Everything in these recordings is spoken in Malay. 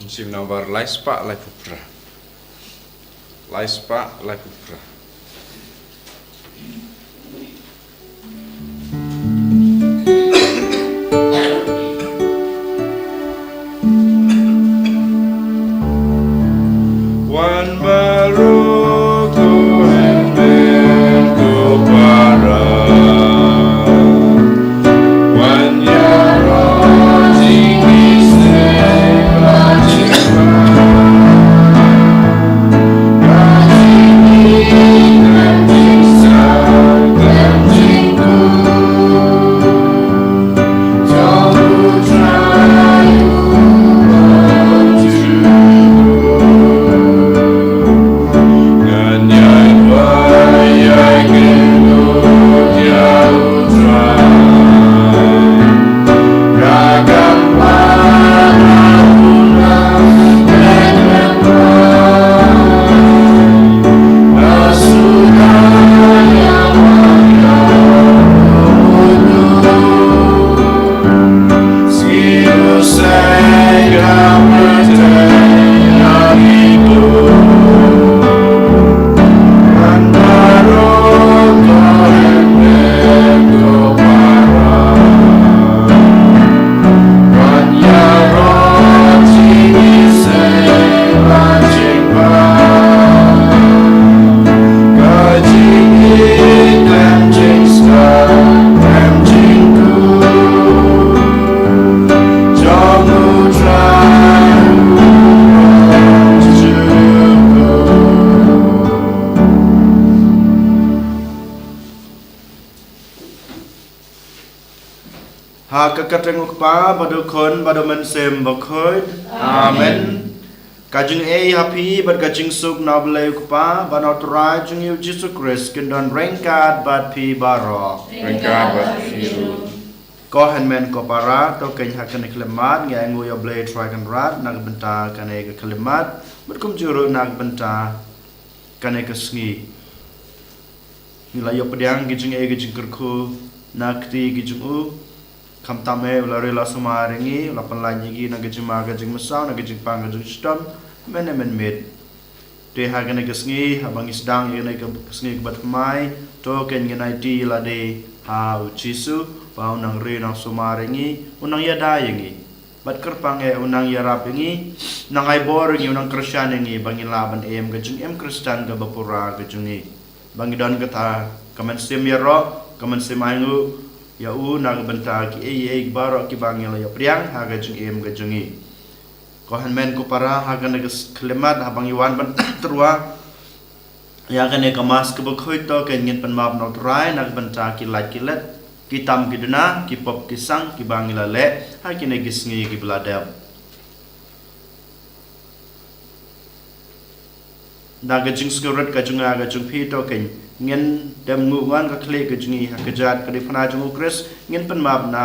Musim nawar laispa laipupra. Laispa laipupra. Wan baru ku henben ku para. Wan yaro tinggi seba jiwa. Kakatenguk pa badukon baduman sem bakhod amen kajing happy bad kajing suk nable pa banotrai jung yu Jesus Christ kendon rengkat bad pi baro rengkat bad pi ko hanmen ko para to ken hakan klemat ngai ngu yo ble try kan rat nag benta kan e klemat berkum juru nag benta kan e kesngi nila yo pedang gijing gijing kerku nakti gijing u kam tame ulari la sumaringi la panlanyi gi na gijing ma gijing masau na gijing pang gijing stam men med te ha gane gesngi habang isdang gane gesngi bat mai to ken gane ti la de ha uchisu pa unang re nang sumaringi unang yada yengi bat kerpang e unang yarap yengi nang ai bor yengi unang krisyan yengi bangin laban em gijing em kristan ga bapura gijingi bangidon kata kamen sim yaro kamen sim aingu ya nag benta ki baro ki bangela ya priang haga jung em ga jungi ko hanmen ko para haga nag klemat habang iwan ban trua ya ga ne kamas ke bkhoi to ken ngin pan map no trai nag benta ki lat ki let ki tam ki duna ki pop ki sang ki bangela le ha ki ne gisngi ki bladab naga jing skurat ka junga ga jung phi to ken ngin dem nguwan ka khle ka jungi ha kajat ka difana jungu Chris ngin pan map na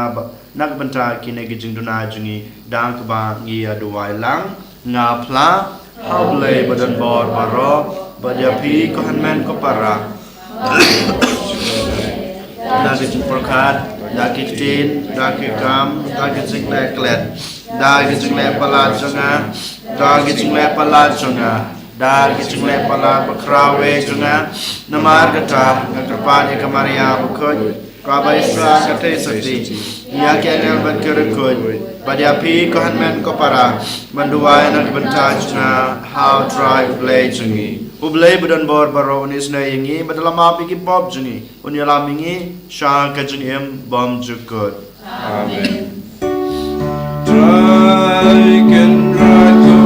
nag banta ki ne gijing duna jungi dang ka ba ngi aduwai lang nga pla hauble badan bor baro badya phi ko hanmen ko para da gijing prokhat da ki tin da ki kam da gijing le klet da gijing le pala junga da gijing le pala junga da gijing le pala bakrawe junga namar kata ngakrpan e kamaria bukhoj ka baisra kate sakti ya kenel bakkerkoj badya pi ko hanmen ko para manduwai nak benta junga how try play jungi ublay budan bor baro unis na yingi badalama pi ki bob jungi unyala mingi sha ka jungem bom jukot amen try can try to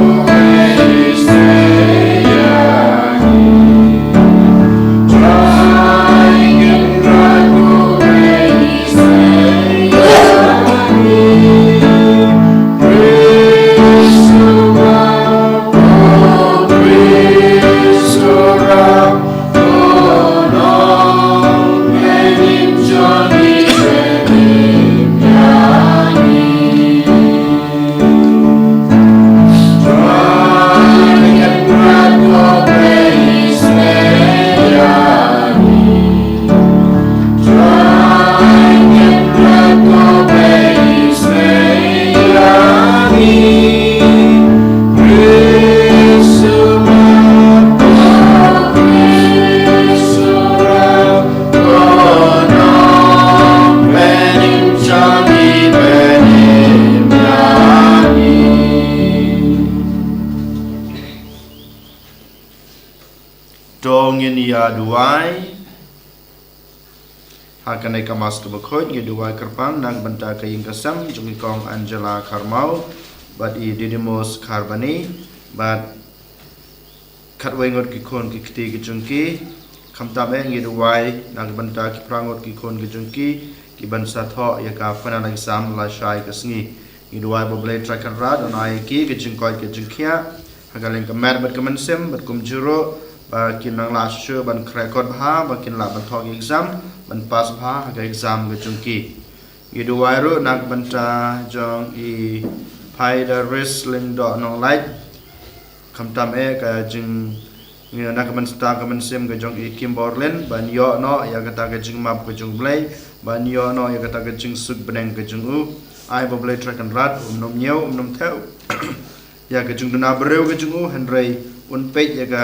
duai hakanai kamas ke bakhoy ngi duai kerpang nang banta kaying kasam jungi kong Angela Karmau bat I Didymos Karbani bat katwengot ki kon ki kti ki jungki kamtame ngi duai nang banta ki prangot ki kon ki jungki ki bansa tho ya ka panang exam la shai kasngi ngi duai boble trakan rad on ai ki jungkoi ki jungkia hagaling ka mat bat kamansem bat kum juro ba kin nang la shu ban krekot bha ba kin la ban thok exam ban pas bha haga exam ge jungki ngi duai ro nak banta jong I pai da wrestling do no light kamtam ka jing ngi nak ban sta kamansem ge jong I kim borlen ban yo no ya kata ge jing map ge jung blai ban yo no ya kata ge jing suk beneng ge jung u ai boble trakan rat nom nyeu nom theu ya ke jung duna breu ke jung Henry un pej ya ka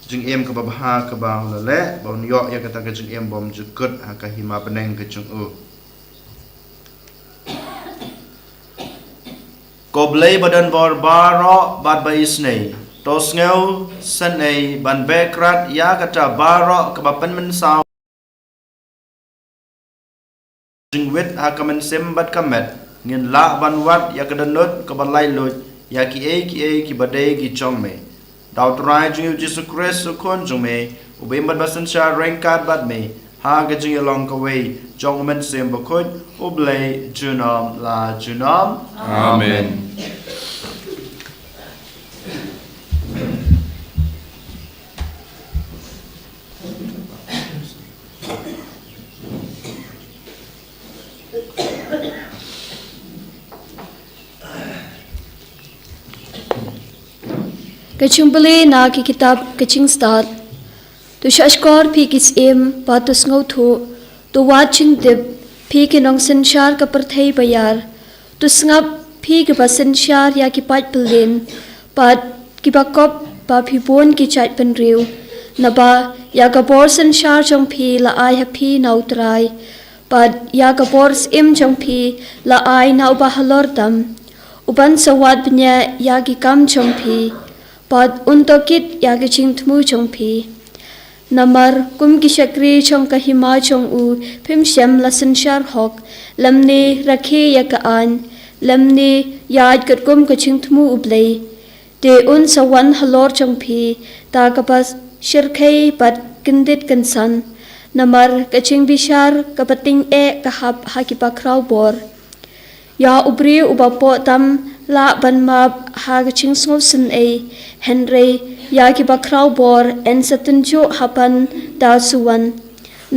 jung em ka babha ka ba le bon yo ya ka ta ke jung em bom jukut ha ka hima beneng ke jung ko blei badan bor baro bad ba isnei tos ngeu san ei ban bekrat ya ka ta baro ka ba pen men saw jung wet ha ka men sem bat ka met ngin la ban wat ya ka danut ka ba lai lut ya ki ki badai ki chong me daw trai jung Jesus Christ so kon jung me ube mat basan sha rengkat bat me ha ga jing along ka way jong men sem ba khot oblay junam la junam amen Kachung beli na ki kitab kaching start tu shashkor pi kis em patus ngau thu tu watching dip pi ki nong senshar ka perthai bayar tu sngap pi ki basen shar ya ki pat pelin pat ki bakop pa pi bon ki chat pen riu na ba ya ka bor senshar jong pi la ai ha pi nau trai pat ya ka bor im jong pi la ai nau ba halor dam uban sawat bnya ya ki kam jong pi Pad untokit ya ke ching tmu chong pi. Namar kum ki shakri chong ka hima chong u pim shem la sanshar hok lamne rakhe ya ka an lamne yaad kat kum ka ching tmu ublay. Te un sawan halor chong pi ta ka pas shirkhay pat kindit kansan. Namar ka ching bishar ka pating ka hap hakipa kraw bor. Ya ubri ubapo tam la ban map ha ka ching sngob sin Henry ya ki bakraw bor en satunjo hapan da suwan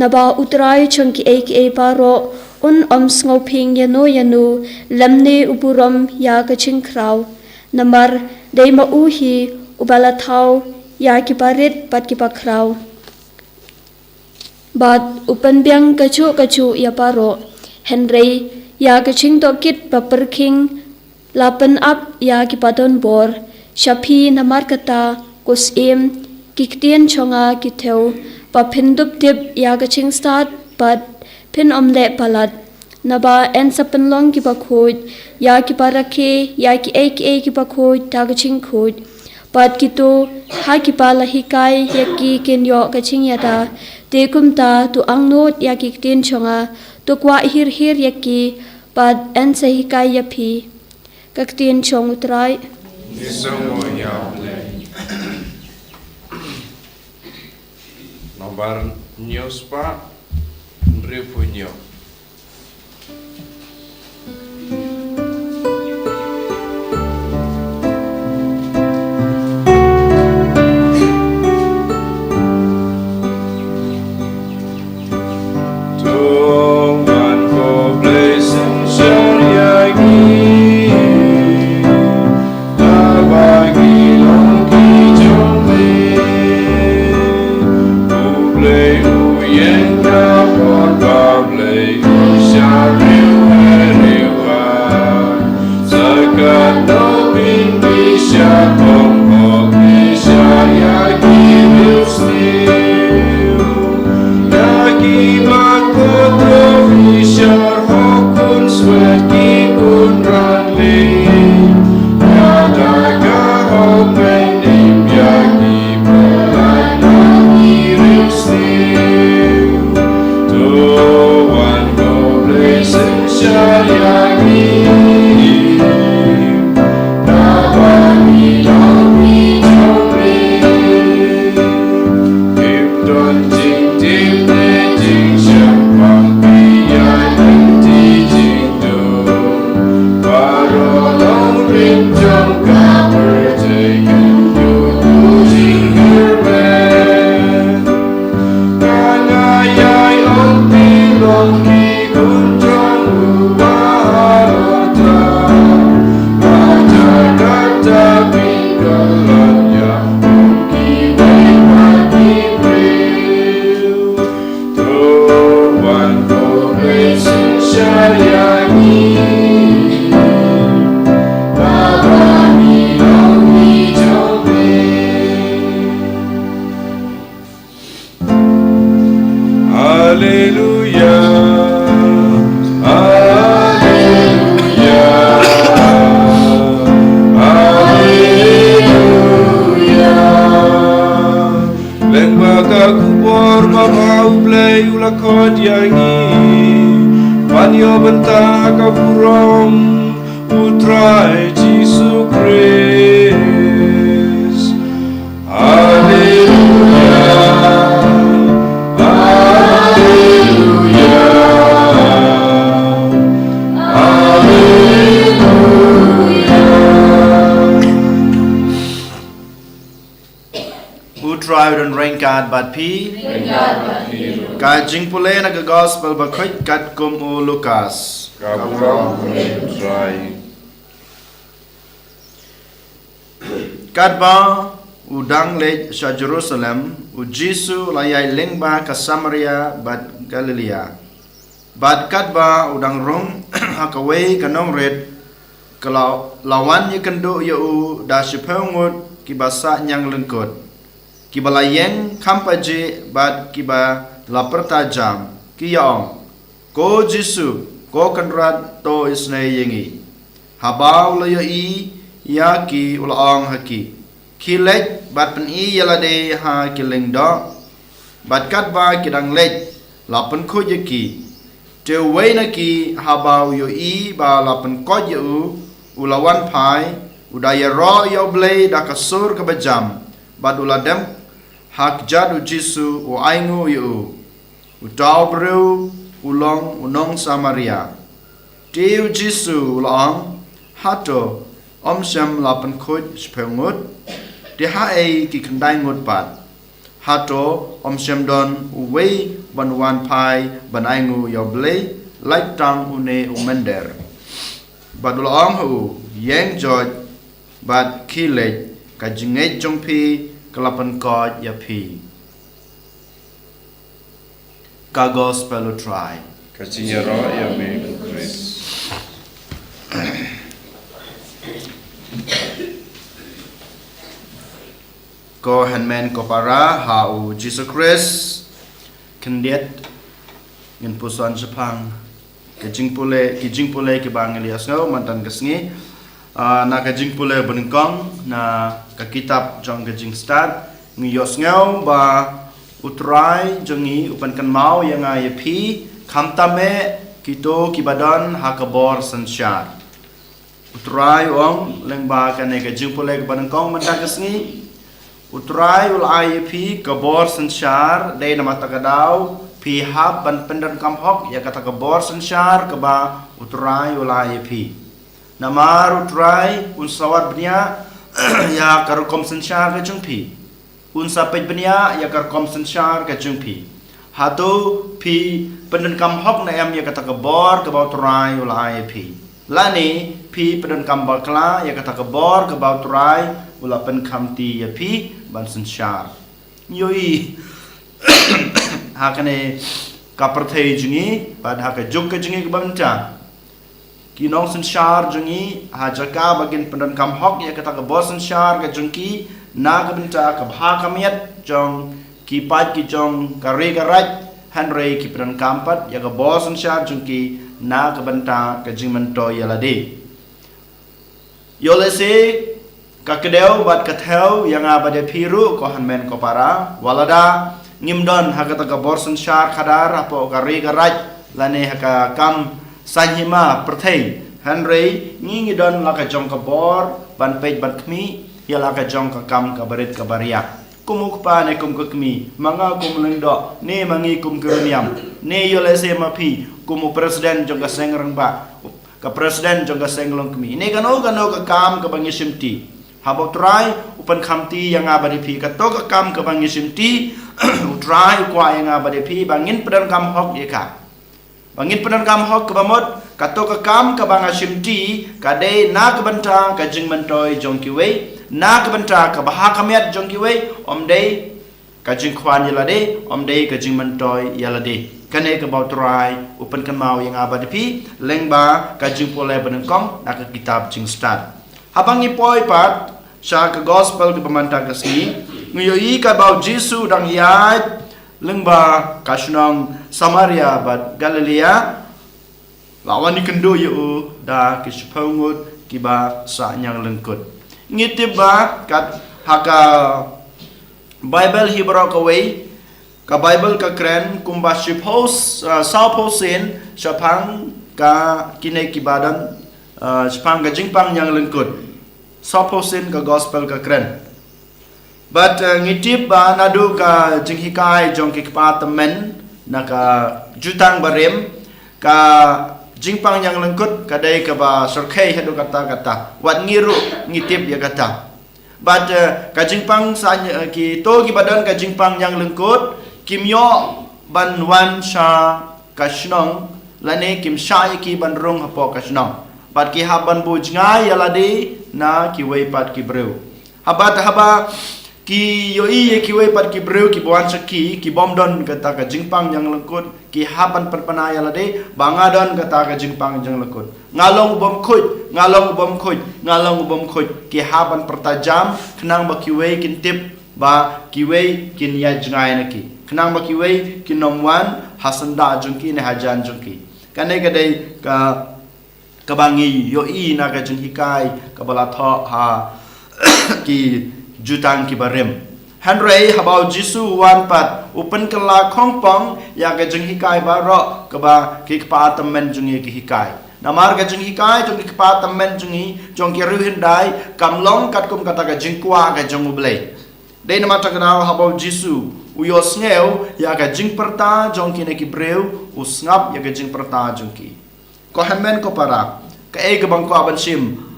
naba utrai chungki ki paro un snoping yanu lamne uburam ya ka ching kraw namar deima uhi ubala thau ya ki parit pat ki bakraw bat upan byang kachu ya paro Henry ya ka ching tokit paperking lapan up ya ki padon bor Shapi namar kata kus kiktian chonga kiteu pa pindup dip ya ka ching start pat pin omle palat naba en sapenlong ki pa khoj ya ki parakhe ya ki ki pa khoj ta ka ching khoj pat kito ha ki pala hikai ya ki ken yo ka ching yata te kumta tu angnot ya kiktian chonga tu kwa hir ya ki pat en sa hikai ya phi kaktian chong utrai Nomor news pa repunyo. Haleluya, haleluya, haleluya. Lengbaga kubor mamau play ulakot yangi, panyo benta kapurong utrai Jesu Christ. Haleluya, haleluya, haleluya. Utrai dan rengkat bat pi. Kajing pule na ke gospel bakoit kat kum u Lukas. Kapurong utrai. Kat ba udang lej sa Jerusalem u Jisu layai lengba ka Samaria bat Galilea. Bat kat ba udang rong hakaway kanong red kalau lawan ye kendo ye u da sipengut kibasa nyang lengkot. Kibalayeng kampaje bat kiba lapar tajam kiyong ko Jisu ko kanrat to isne yengi habaw layo i ya ki ulaong haki kilej bat pen i yalade ha kileng do bat kat ba kidang lej lapen ko yeki te wei na ki habaw yo i ba lapen ko yu ulawan pai udaya ro yo blei da kasur ke bejam bat uladem hak jadu Jisu u aingu yu utau beru ulong unong Samaria tiu Jisu ulong hato om syam lapan khoj spengut di hae ki kendai ngut pat hato om syam don uwei banwan pai ban aingu yo blei like tang une umender bat ulong hu yeng joj bat kilej ka jinget jongpi kelapan kod ya pi ka gospel utrai Kacinya roh ya me Chris. ko hanmen ko para hau Jesus Christ kendiet ngin pusan Jepang kijing pule ke bang Elias ngau mantan kesngi na kajing pule benengkong na ka kitab jong kajing start ngiyos ngau ba utrai jongi upan kan mau yang ay pi kamtame kito kibadan hakabor sansyar utrai ong lengba kan ay kajing pule ke benengkong mantan kesngi utrai ul ay pi kabor sansyar day na matakadaw pi hab ban pendan kamhok ya kata kabor sansyar kaba utrai ul ay pi Namar utrai unsawat benia ya karukom sansyar ke jungpi unsapet benia ya karukom sansyar ke jungpi hatu pi pendan kamhok na em ya kata kabor ke bau utrai ulai pi lani pi pendan kam bakla ya kata kabor ke bau utrai ula pen kamti ya pi ban sansyar yoi hakane kaperthei jungi pad haka juk ke jungi ke banta kinong sansyar jungi hajaka bagin pendan kamhok ya kata ke bos sansyar ke jungki na ke benta ke bha kamiat jong ki pat ki jong kare garaj hanrei ki pendan kampat ya ke bos sansyar jungki na ke benta ke jingmento ya lade yolese ka kedeu bat katheu yang abade piru ko hanmen ko para walada ngimdon hakata ke bos sansyar khadar apo kare garaj lane haka kam sanhima perthei hanrei ngingi don laka jong kabor ban pej ban kmi ya laka jong ka kam ka barit ka baria kumuk pa ne kum ka kmi manga kum lengdo ne mangi kum kurniam ne yole se mapi kumu presiden jong ka sengrang ba ka presiden jong ka senglong kmi ne gano ka kam ka bangisimti habot try upan khamti yang abadi pi ka to ka kam ka bangisimti utrai kwa yang abadi pi bangin pedan kam hok ye ka bangin pedan kam hok ke bamot kato ke kam ke bang asimti kade na ke benta ke jing mentoy jong kiwe na ke benta ke baha kamiat jong kiwe om dei ke jing khwan yalade om dei ke jing mentoy yalade kane ke bautrai upan kan mau yang abadi pi lengba ke jing pole benengkong na ke kitab jing start habang ipoi pat sya ke gospel ke pemantang ke sini nguyoi ka bau Jisu dang yai lengba kasnong Samaria bat Galilea lawan ni kendo yu da kispangut kiba sa nyang lengkut ngitiba kat haka Bible Hebrew kawai ka Bible ka kren kumba suppose sauposin sapang ka kinai kibadan sapang ka jingpang nyang lengkut sauposin ka gospel ka kren but ngitip ba nadu ka jinghikai jong kikpatamen naka jutang barem ka jingpang yang lengkut kadai ka ba sorkai hadu kata wat ngiru ngitip ya kata but ka jingpang sa ki to ki badan ka jingpang yang lengkut kimyo ban wan sha kashnong lane kim sha ki ban rong hapo kashnong but ki haban bu jngai yaladi na ki wei pat ki breu habat haba ki yoi ki wei pat ki breu ki buan saki ki bomdon kata ka jingpang yang lengkut ki haban perpanaya lade bangadon kata ka jingpang yang lengkut ngalong bom khut ki haban pertajam kenang ba ki wei kintip ba ki wei kin ya jngai naki kenang ba ki wei kin nomwan hasanda jungki ne hajan jungki kanai kadai ka kabangi yoi na ka jinghikai ka bala tho ha ki jutang ki barem Henry habau Jisu wan pat upen kala khongpong ya ka jinghikai baro ka ba ki kpatamen jungi ki hikai namar ka jinghikai jung ki kpatamen jungi jong ki ruhindai kamlong kat kum kata ka jingkwa ka jong ublei dei nama takana habau Jisu uyo sneu ya ka jingperta jong ki ne ki breu usngap ya ka jingperta jong ki ko hemen ko para ka e ka bangko aban sim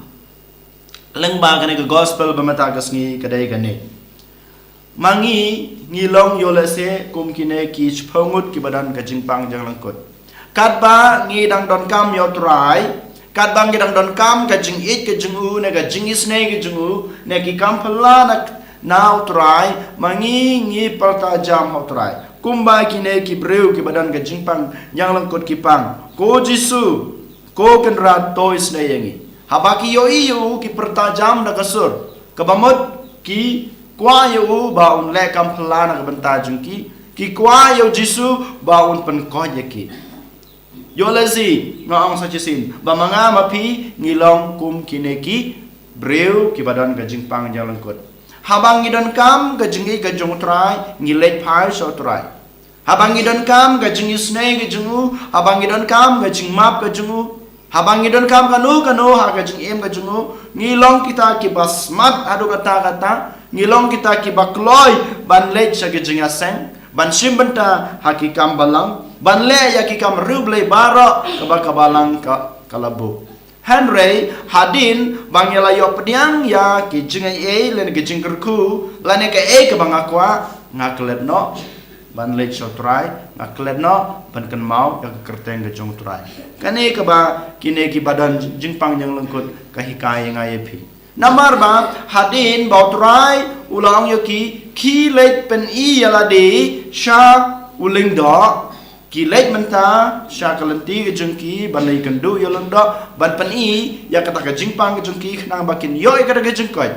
lengba kane ka gospel bamata kasngi kadai kane mangi ngilong yolese kum kine ki chphongut ki badan ka jingpang jang langkut katba ngi dang don kam yo trai katba ngi dang don kam ka jing it ka jing u ne ka jing isne ka jing u ne ki kam phala na now trai mangi ngi parta jam ho trai kumba kine ki breu ki badan ka jingpang jang langkut ki pang ko Jisu ko kenrat tois ne yangi habaki yo iyo ki pertajam na kasur kabamot ki kwa yo baun le kam phala na banta jungki ki kwa yo Jisu baun pen ko yaki yo lazi ngong sa chisin ba manga mapi ngilong kum kineki breu ki badan ka jingpang jalangkut habang ngidon kam ka jingi ka jong trai ngilet phai so trai habang ngidon kam ka jingi snei ka jungu habang ngidon kam ka jingmap ka jungu habang ngidon kam kanu ha ka jing em ka jungu ngilong kita ki basmat adu kata ngilong kita ki bakloi ban lech sa ki jingaseng ban simbenta hakikam balang ban le yakikam ruble baro kabakabalang ka kalabu Henry hadin bangela yo pediang ya ki jingai e len ki jingkerku lane ka e ka bangakwa ngaklet no ban lech so try ngaklet no ban kan mau ya kerteng ke jong try kane ka ba kine ki badan jingpang yang lengkut ka hikai ngai phi namar ba hadin ba try ulang yo ki lech pen i yala de sha uling do ki lech menta sha kalanti ke jengki ban lei kan du yo lang do ban pen i ya kata ka jingpang ke jengki nang bakin yo ka ke jengkoi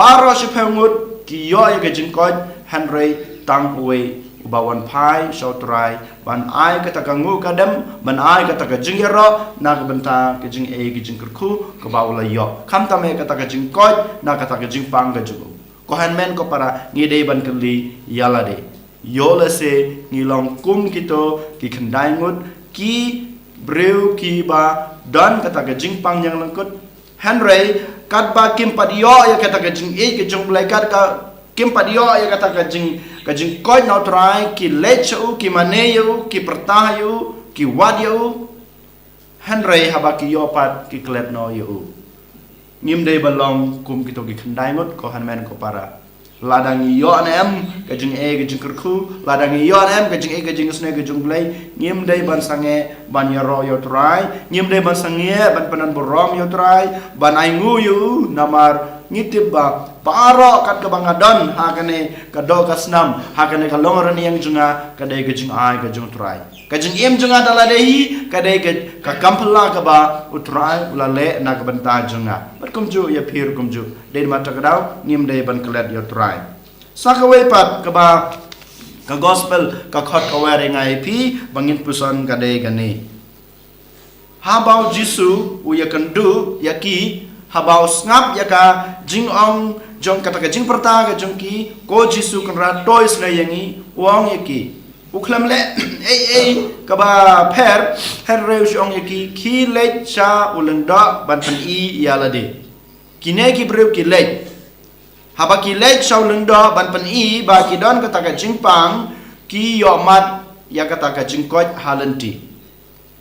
baro si phengut ki yo ka jengkoi Henry tang away bawan pai sautrai ban ai kata kangu kadam ban ai kata ka jingyero na ka benta ka jing e ka jing kurku ka baula yo kam tame kata ka jing koj na kata ka jing pang ka jugo ko hanmen ko para ngide ban kali yala de yo la se ngilong kum kito ki khandai ngut ki breu ki ba dan kata ka jing pang yang lengkut Henry kat ba kim padio ya kata ka jing e ka jing blai kat ka kim padio ya kata ka jing koj na trai ki lechu ki maneyu ki pertahayu ki wadyu Henry habaki yo pat ki klet no yu ngim dei balong kum kito ki khandai ngut ko hanmen ko para ladang yo anem ka jing e ka jing kurku ladang yo anem ka jing e ka jing sne ka jing blai ngim dei ban sange ban yaro yo trai ngim dei ban sange ban panan borom yo trai ban ai ngu yu namar ngitip ba paro kat ka bangadon hakane ka do kasnam hakane ka longoran yang junga ka dei ka jing ai ka jing trai ka jing em junga dala dei ka dei ka kampla ka ba utrai ulale na ka banta junga bat kumju ya phir kumju dei mata ka daw ngim dei ban klet yo trai sakawe pat ka ba ka gospel ka khot ka ware ngai phi bangin puson ka de gani habau jisu u yakan du yaki habau ngap yaka jing ong jong kata ka jing perta ka jong ki ko jisu kan ra toys na yangi wong yaki uklam le ei ka ba pher reu jong yaki ki le cha ulenda ban pan i yalade kine ki breu ki le haba ki le cha ulenda ban pan i ba ki don kata ka jing pang ki yo mat ya kata ka jing kot halanti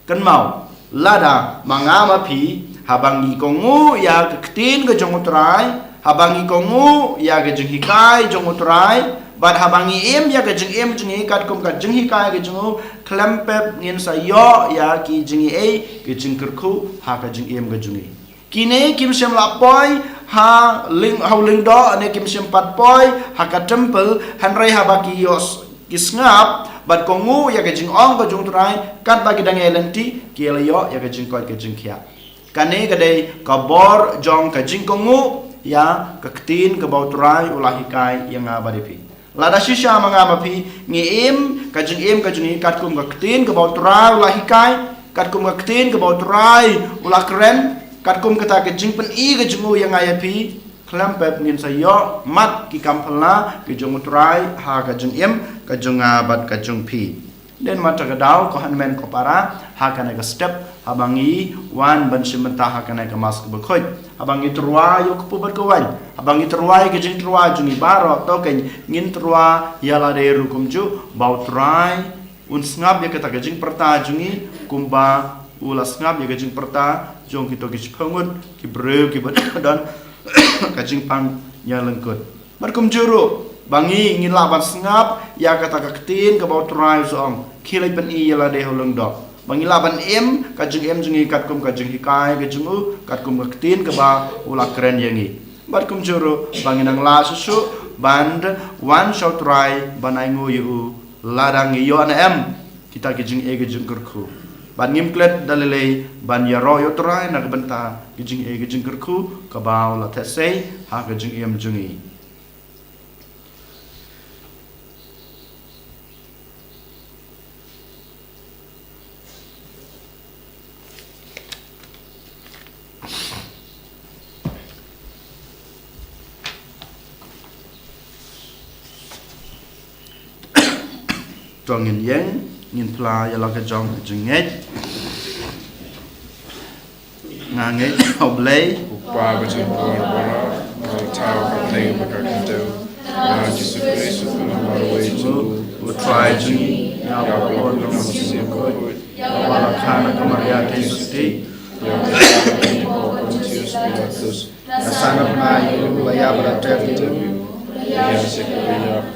kan mau lada mangama phi habangi kongu ya ketin ke jong utrai habangi kongu ya ke jing hikai jong utrai bat habangi em ya ke jing em jing kat kum kat jing hikai ke jong klempep ngin sa yo ya ki jing e ke jing kerku ha ka jing em ke jing kine kim sem la poi ha ling do ane kim sem pat poi ha ka temple hanrai habaki yos kisngap bat kongu ya ke jing ong ke jong utrai kat bagi dang elenti ki yo ya ke jing kot ke jing khia kane kadai kabor jong ka jing kongu ya kaktin ka bautrai ulahikai yang abadipi lada shisha manga mapi ngiem ka jing kat kum kaktin ka bautrai ulahikai kat kum kaktin ka bautrai ulakren kat kum kata ka jing pen i ka jingu yang ayapi klampep ngin sayo mat ki kampala ki jong utrai ha ka jing ka jong abad ka jong pi den mata kadau ko hanmen ko para hakana ka step habangi wan ban simenta hakana ka mas ko bekhoi habangi terwa yo ko pubat ko wan habangi terwa ke jing terwa jungi baro to ken ngin terwa yala de rukum ju bau trai un snap ya kata ka jing perta jungi kumba ula snap ya ka jing perta jong kito ki chpangun ki breu ki dan ka jing pang nyalengkut barkum juru bangi ngin laban sengap ya kata kaktin ke bau trai song kilai pen i yala de holong dok bangi laban em kajung em jungi katkum kajung hikai kajung katkum kaktin ke ba ula keren yangi barkum juru bangi nang la susu band one shot try banai ngu yu ladang yo an em kita kajung e kajung kerku ban ngimklet dalilei ban yaro yo try nak benta kajung e kajung kerku ke ba ula tesei ha kajung em jungi trong nghìn pla ya la ka jong jing nget nga nget ob lei Upa bajin buar bara, tau ka play maka kendo. Jesus Christ, on our way to try jing ya ba ko no si ko ya wala kana ka maria te suti Pontius Pilatus, asana na yu la ya ba te ya sekaya,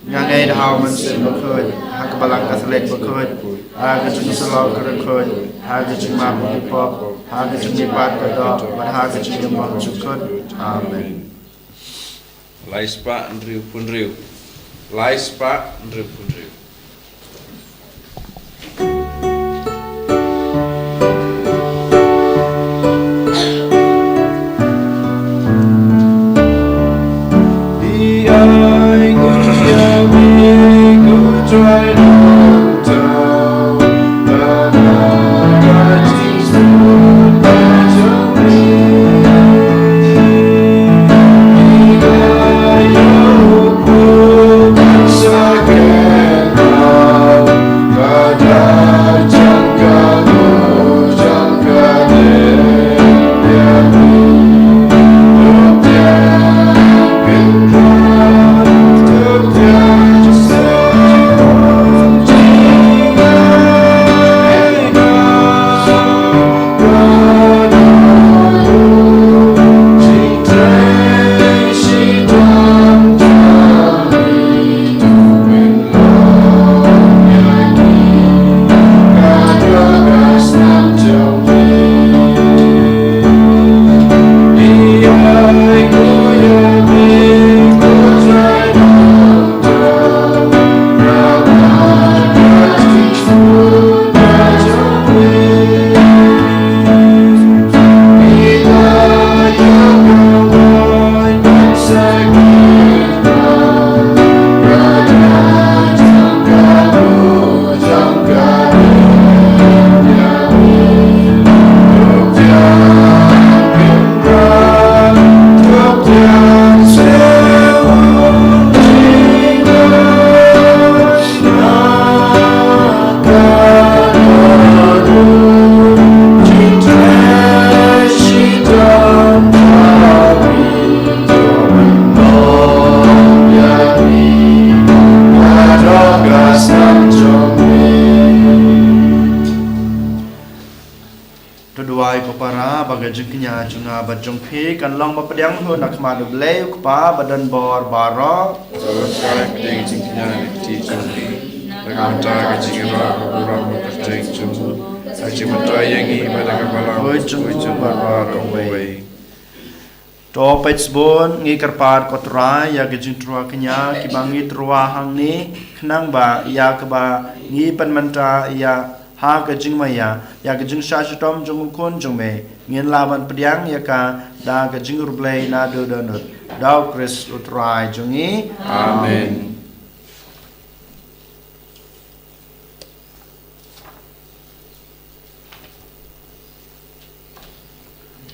yang ai dah man sen bekhoi hak balang ka selek bekhoi ha ka chung selo ka bekhoi ha ka chung ma bu pop ha ka chung pat ka do ba ha ka chung ma chukot amen Laispa Andrew Punriu, Laispa Andrew Punriu. Again. bagajung kenya junga bajung phi kan long bapadang ho nak madu leu kpa badan bor baro Sekarang ding jingnya di jumpi. Dengan cara jingga kurang berjeng jumpu. Aji mentai yang ini pada kepala. oi jung baro wei to petsbon ngi karpar kotra ya gajung trua kenya ki bangi trua hang ni khnang ba ya ka ba ngi panmanta ya ha gajing maya ya gajing shashitom jung kon jung me ngin laban pediang ya ka da gajing rublei na do donut dau kris utrai jungi Amen.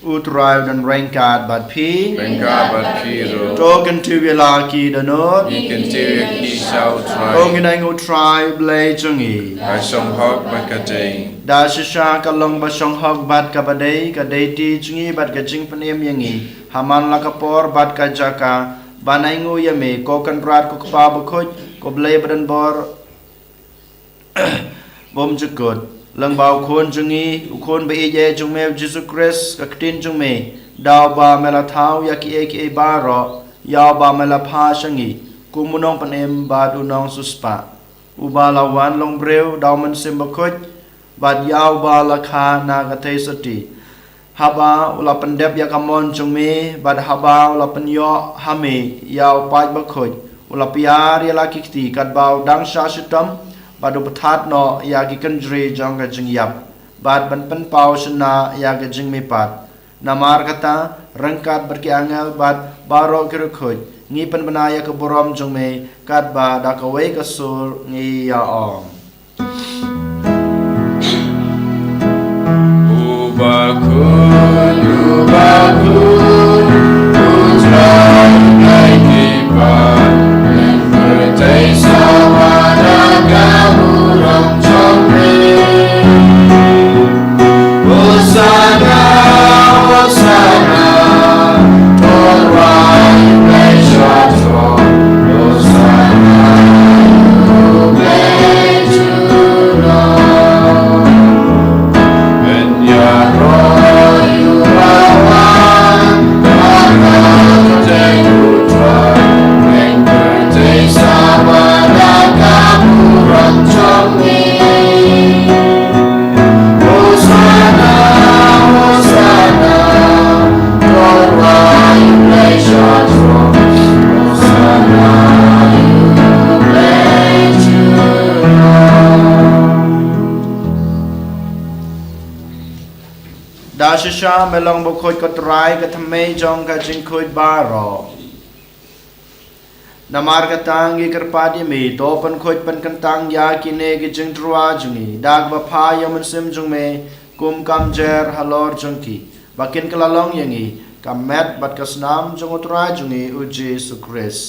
utrai dan rengkat bat phi Bengkak berkiro. token tu vela ki donut Ikan tiga kisau try. ong ngai utrai blei jungi Kasong hok berkajeng. da shisha ka long ba shong hok bat ka badai ka deiti jungi bat ka jing panem yangi haman la ka por bat ka jaka banai ngu yame ko kan rat ko pa ba khoj ko blei badan bor bom jukut lang bao khon jungi khon ba ye jung me Jesus Christ ka tin jung me daw ba mela thau ya ki e ba ro ya ba mela pha shangi kumunong panem ba du nong suspa ubalawan long breu daw man sim ba khoj bad yaw ba la kha na ga thai sati haba ula pandep ya kamon jung me bad haba ula panyo hame yaw pai ba khoj ula piar ya la kikti kat baw dang sha shitam badu pathat no ya ki kanjre jong ga jing yap bad ban pan pau shna ya ga jing me pat namar kata rangkat berkiangal bad baro kir khoj ngi pan banaya ka borom jong me kat ba da ka we ka sur ngi ya om Ubakun, putra ngai kipan, dan bertai sawada kamu rong chomri. Hosana, Hosana, Torwai Beshatro, Hosana, Ubejuro. da shisha melong bo khoj ko trai ka thame jong ka jing khoj ba ro namar ka tangi karpadi me to pan khoj pan kan tang ya kine ki jing trua jungi dag ba pha yaman sim jung me kum kam jer halor jung ki bakin kalalong yangi kam met bat kasnam jung utrai jungi uji sukris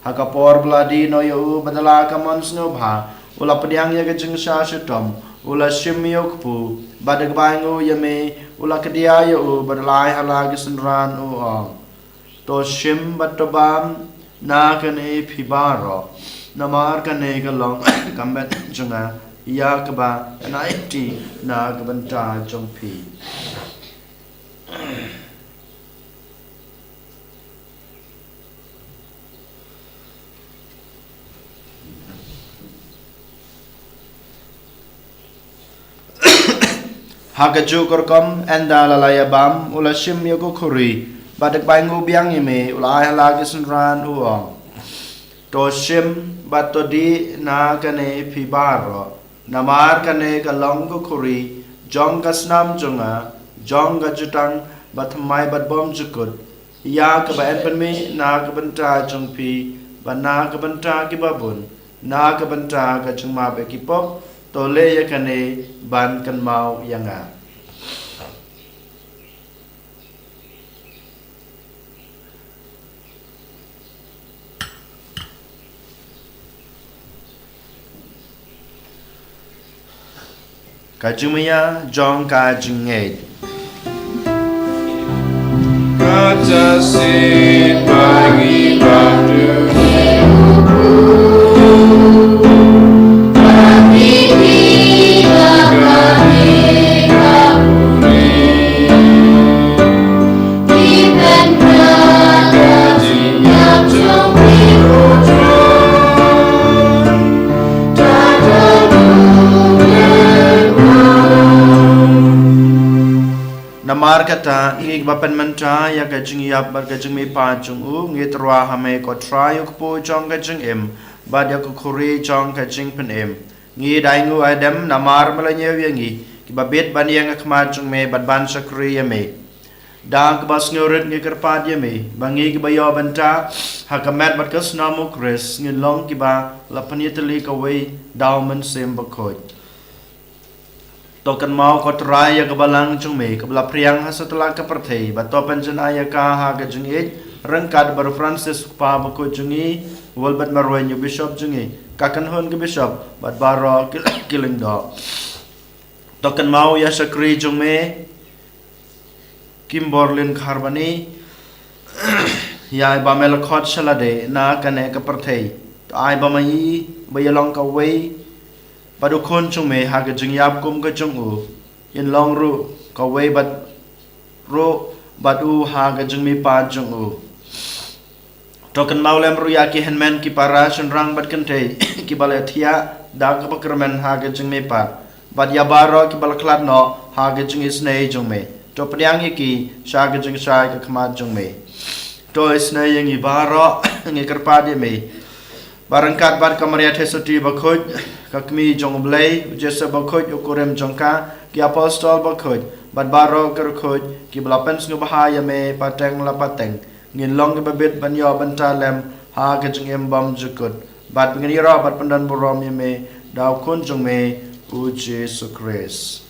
hakapor bladi no yo badala kamon sno bha ula padiang ya ka jing sha shitom ula shimyok pu badag bango yame ula kedia yo badalai hala gisenran o to shim batobam na kane phibaro namar kane galong kambet junga ya kaba naiti na gabanta jongpi Hakaju korkom enda lalaya bam ula shim yoko kuri badak bangu biang yeme ula hala gisenran uong to shim batodi na kane phibaro namar kane kalong ko kuri jong kasnam junga jong gajutang batmai batbom jukut ya ka ba enpenmi na ka banta jongpi bana ka banta ki babun na ka banta ka jungma be ki pop to le ya kane ban kan mau yanga Kajumaya jong kajungai Kaca si pagi batu Kami kapuri Namar kata ngi bapan manta ya kajing yap bar kajing me pa chung u ngi trwa hame ko try ko po chong kajing em bad ya ko khuri chong kajing pen em ngi dai ngu adam namar malanya yangi ki babet ban yang khma chung me bad ban sakri ya me da bas ngurit ngi kerpat ya me bangi ki bayo banta hakamat bat kas namu kres ngi long ki ba lapani tali ka we daumen sem bakoi tokan mau ko try ya kebalang chung me kebla priang setelah ke perthei bato penjana ya ka ha ga jungi rengkat baru Francis pa bako jungi wolbat marwen bishop jungi kakan hon ke bishop bat baro killing do tokan mau ya sakri chung me Kim Borlin Kharbani ya ba mel khot salade na kane ka perthei ai ba mai bayalong ka we Badu kon chung me ha ga jing yap kum ga chung u in long ru ka we bat ro badu ha ga jing mi pa chung u token maulem ru ya ki henmen ki para shun rang bat kan te ki bale thia da ka bakramen ha ga jing mi pa bad ya baro ki bal klat no ha ga jing is nei chung me to pryang ki sha ga jing sha ka khma chung me to is nei yang i baro ngi karpa de me barangkat bad kamaria thesoti bakhoj kakmi jong blai jesa bakhoj ukurem jongka ki apostol bakhoj bad baro kerkhoj ki blapen snu bahaya me pateng la pateng ngin long ke babet banyo bantalem ha ke jengem bam jukut bad ngini ro bad pandan borom me daw kun jong me u Jesus Christ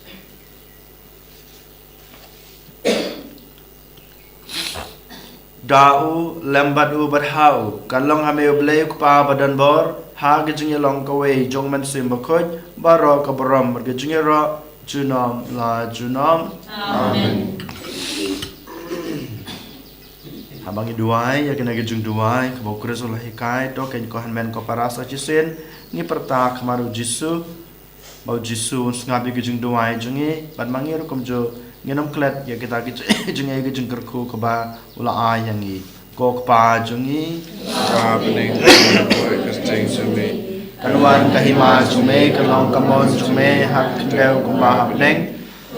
Dau lembat u berhau kalong hame blai ku pa badan bor ha ge jing long ka we jong man sim bakhoj baro ka borom ge jing ro junom la junom amen habangi duai ya kena ge jing duai ka bokre so lahi kai to ken ko han men ko parasa chisen ni perta khamaru jisu bau jisu ngabi ge jing duai jungi ban mangi ro kom jo ngenom klet ya kita jing ge jing kerku ka ba ula ai yangi ko pa jungi ka bening boy kas ting sume Kanuan kahima jume kalong kamon jume hak kendeu kumba beneng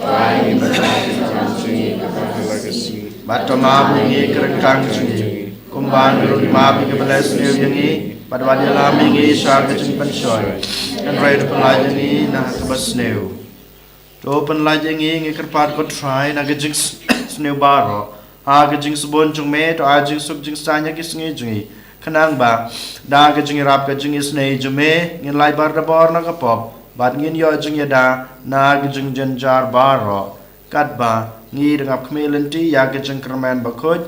ai jungi ka legacy batoma bungi kerengkang jungi kumban ru ma bi ke belas new yangi padwadi lami ngi sha ke jing pensoi kan rai de pelajani na ke bas new to penlajangi ngi kerpat ko try na ke jing new baro ha ke jing subon jume to a jing sub jing sanya ki sngi jungi kanang ba da ke jing rap ke jing isnei jume ngin lai bar da bor na ka pop bat ngin yo jing ya da na ke jing janjar baro kat ba ngi dengap khmelenti ya ke jing kerman ba khoj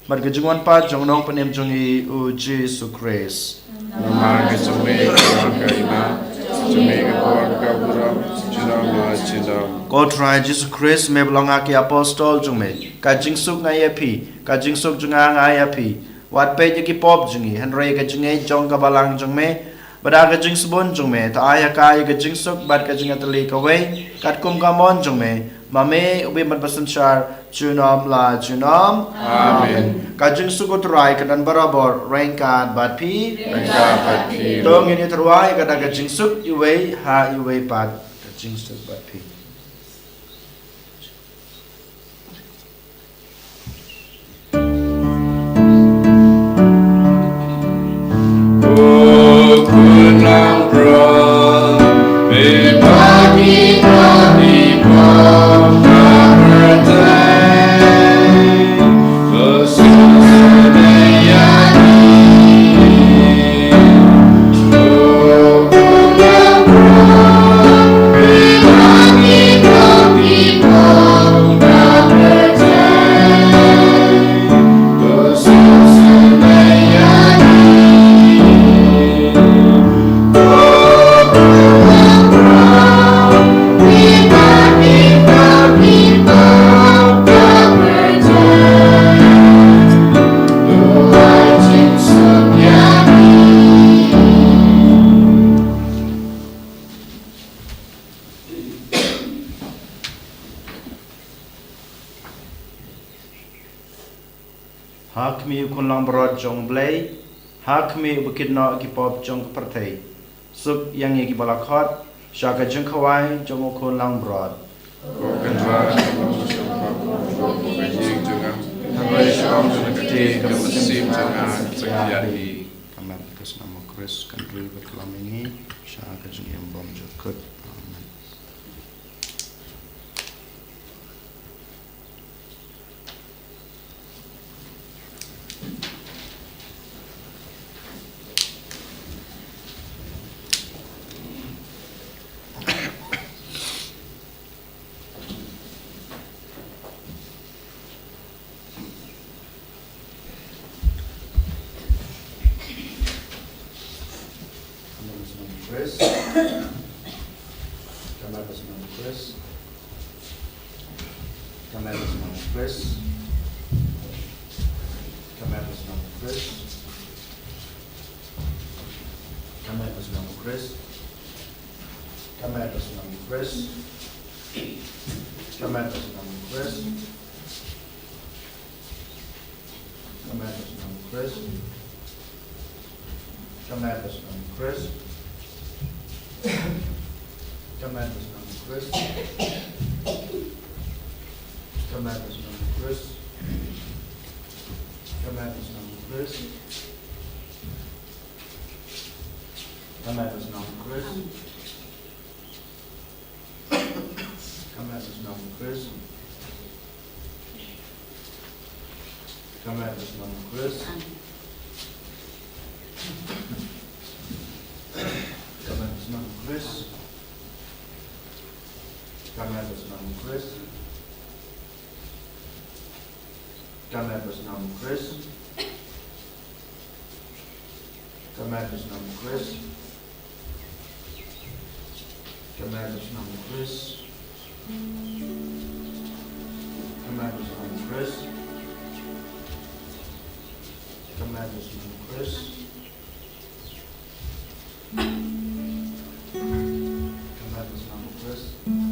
bar ke jing wan pa jong nong panem jungi u Jesus Christ nama ke sume ka ina sume ka bor ka buram jinam la jinam God try Jesus Christ me belonga ki apostol jume ka jing suk ngai api ka jing suk junga ngai api wat pe ki pop jungi hanre ka jingai jong ka balang jungme bada ka jing subon jungme ta aya ka ka jing suk bat ka jing atli ka we kat kum ka mon jungme mame ubi mat basan char junom la junom amen ka jing suk utrai ka dan barabor rain ka bat pi ka pat pi tong ini terwai ka da ka jing suk iwe ha iwe pat ka jing suk bat pi hak mi kunlang brod jong blai hak mi bukit no ki pop jong perthei suk yang ki balakhot shaka jong khawai jong kunlang brod ko kan ra Kau tu nak kecil, kau masih jangan sekali. Kami atas nama Kristus kan dulu berkelam ini syah kajing yang bom jukut. Amen. Chris. Kami atas nama Chris. Kami atas nama Chris. Kami atas nama Chris. Kami atas nama Chris. Kami atas nama Chris. Kami atas nama Chris. Kami atas nama Chris. Kami atas nama Chris. Come at us, Mama Chris. Come at us, Mama Chris. Come at us, Mama Chris. Come at us, Mama Chris. Come at us, Mama Chris. Come at us, Mama Chris. Come at us, Mama Chris. Come at us, Mama Chris. Come at us, Mama Chris. Come at us, Mama Chris. Come at us, Mama Chris. Come at us, Mama Chris. Come at us, Mama Chris. Come at us, Mama Chris. Come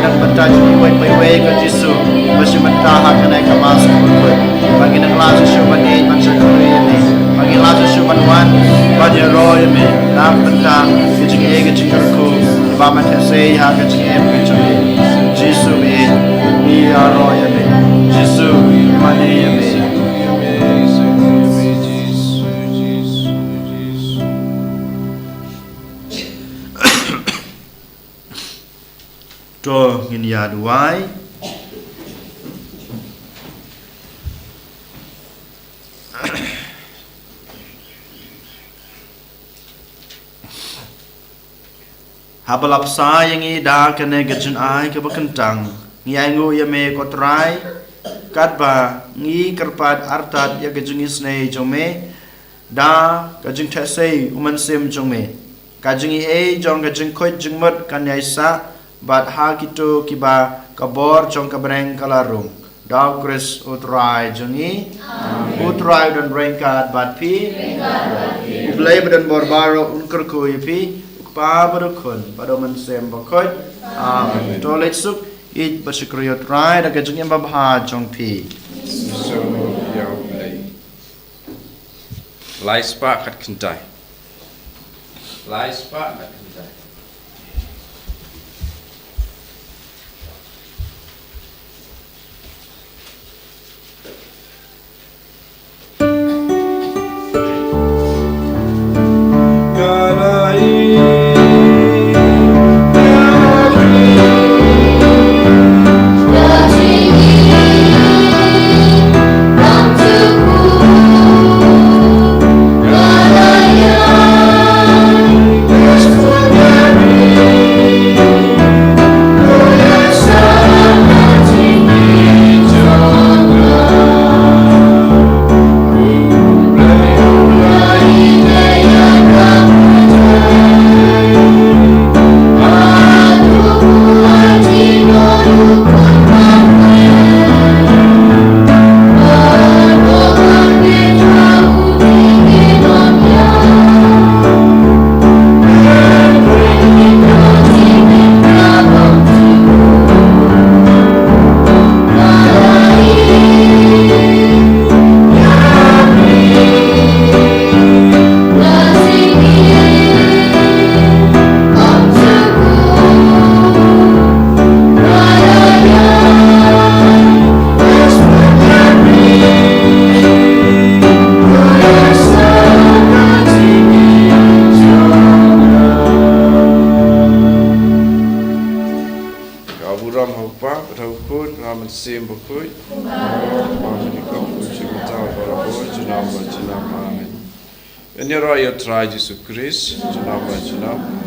nang bata juni wai pai wai ka jisu basi mata ha kanai ka mas ko bagi nang la su ban ei ban sa ko ni bagi la su ban wan ba je ro ye me na bata ki jing e ga jing ko ba ma te se ha ka jing e ka jing jisu me ni ya ro ye me jisu ma ni ye me to ngin ya duai habalap sa yang i da kene gajun ai ke bakentang ngi angu ya me kotrai katba ngi kerpat artat ya gajung isne jome da gajung thasei uman sem jome gajung e jong gajung khoi jungmat kan yaisa bat ha kitu kiba kabor jong kabreng kalarung da kris utrai jungi utrai dan rengkat bat pi blai badan borbaro unker ko pi pa barukun pada mensem bakoi amen tolet suk it basikriot rai da gajung yang babha jong pi so yau lei lai spa kat kentai lai spa kat kentai sim bakoi amen ko chimta barabo junam junam amen. Ini raya try Jesus Christ junam junam